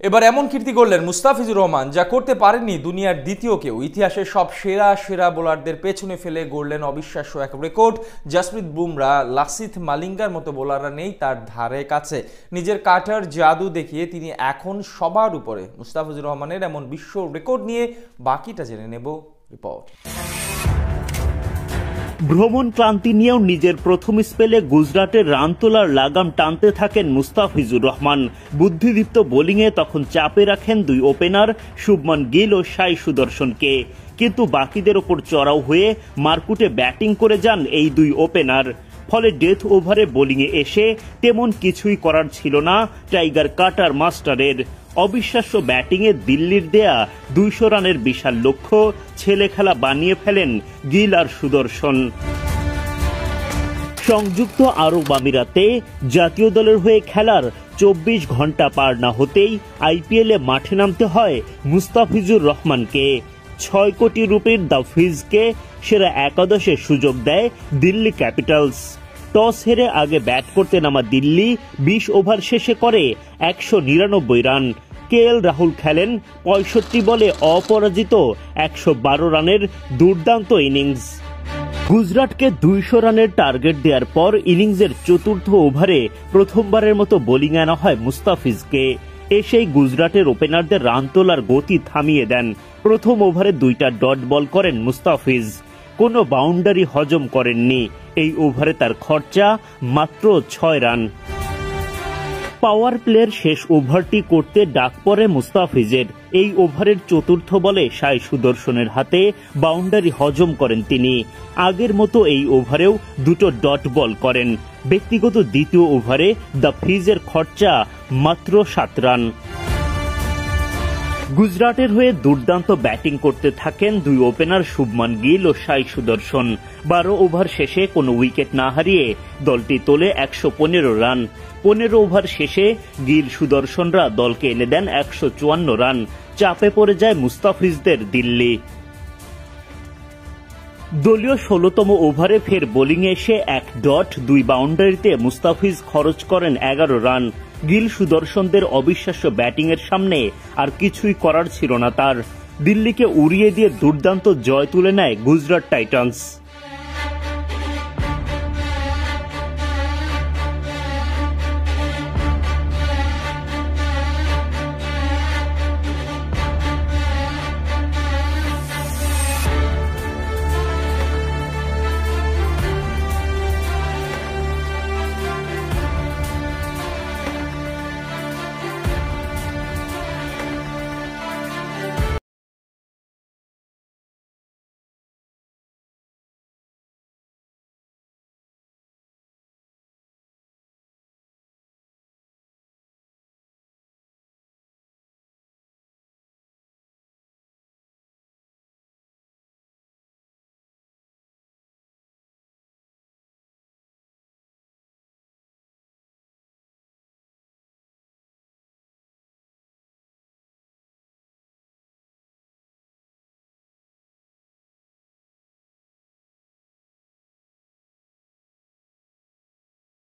এবার এমন কীর্তি করলেন মুস্তাফিজুর রহমান যা করতে পারেননি দুনিয়ার দ্বিতীয় কেউ। ইতিহাসের সব সেরা বোলারদের পেছনে ফেলে গড়লেন অবিশ্বাস্য এক রেকর্ড। জসপ্রীত বুমরা, লাসিথ মালিঙ্গার মতো বোলাররা নেই তার ধারে কাছে। নিজের কাটার জাদু দেখিয়ে তিনি এখন সবার উপরে। মুস্তাফিজুর রহমানের এমন বিশ্ব রেকর্ড নিয়ে বাকিটা জেনে নেব রিপোর্ট। ভ্রমণ ক্লান্তি নিয়েও নিজের প্রথম স্পেলে গুজরাটের রান তোলার লাগাম টানতে থাকেন মুস্তাফিজুর রহমান। বুদ্ধিদীপ্ত বোলিংয়ে তখন চাপে রাখেন দুই ওপেনার শুভমান গিল ও সাই সুদর্শনকে, কিন্তু বাকিদের ওপর চড়াও হয়ে মারকুটে ব্যাটিং করে যান এই দুই ওপেনার। ফলে ডেথ ওভারে বোলিংয়ে এসে তেমন কিছুই করার ছিল না টাইগার কাটার মাস্টারের। অবিশ্বাস্য ব্যাটিংয়ে দিল্লির দেয়া 200 রানের বিশাল লক্ষ্য ছেলে খেলা বানিয়ে ফেলেন গিল আর সুদর্শন। সংযুক্ত আরব আমিরাতে জাতীয় দলের হয়ে খেলার 24 ঘন্টা পার না হতেই আইপিএলে মাঠে নামতে হয় মুস্তাফিজুর রহমানকে। 6 কোটি রুপির দ্য ফিজকে সেরা একাদশে সুযোগ দেয় দিল্লি ক্যাপিটালস। টস হেরে আগে ব্যাট করতে নামা দিল্লি 20 ওভার শেষে করে 199 রান। কেএল রাহুল খেলেন 65 বলে অপরাজিত 112 রানের দুর্দান্ত ইনিংস। গুজরাটকে 200 রানের টার্গেট দেওয়ার পর ইনিংসের চতুর্থ ওভারে প্রথমবারের মতো বোলিং আনা হয় মুস্তাফিজকে। এসেই গুজরাটের ওপেনারদের রান তোলার গতি থামিয়ে দেন। প্রথম ওভারে 2টা ডট বল করেন মুস্তাফিজ, কোনো বাউন্ডারি হজম করেননি। এই ওভারে তার খরচা মাত্র 6 রান। পাওয়ার প্লের শেষ ওভারটি করতে ডাক পড়ে মুস্তাফিজের। এই ওভারের চতুর্থ বলে সাই সুদর্শনের হাতে বাউন্ডারি হজম করেন তিনি। আগের মতো এই ওভারেও 2টো ডট বল করেন। ব্যক্তিগত দ্বিতীয় ওভারে দ্য ফিজের খরচা মাত্র 7 রান। গুজরাটের হয়ে দুর্দান্ত ব্যাটিং করতে থাকেন দুই ওপেনার শুভমান গিল ও সাই সুদর্শন। 12 ওভার শেষে কোনো উইকেট না হারিয়ে দলটি তোলে 115 রান। 15 ওভার শেষে গিল সুদর্শনরা দলকে এনে দেন 154 রান। চাপে পড়ে যায় মুস্তাফিজদের দিল্লি। দলীয় 16তম ওভারে ফের বোলিংয়ে এসে 1 ডট 2 বাউন্ডারিতে মুস্তাফিজ খরচ করেন 11 রান। গিল সুদর্শনদের অবিশ্বাস্য ব্যাটিংয়ের সামনে আর কিছুই করার ছিল না তার। দিল্লিকে উড়িয়ে দিয়ে দুর্দান্ত জয় তুলে নেয় গুজরাট টাইটান্স।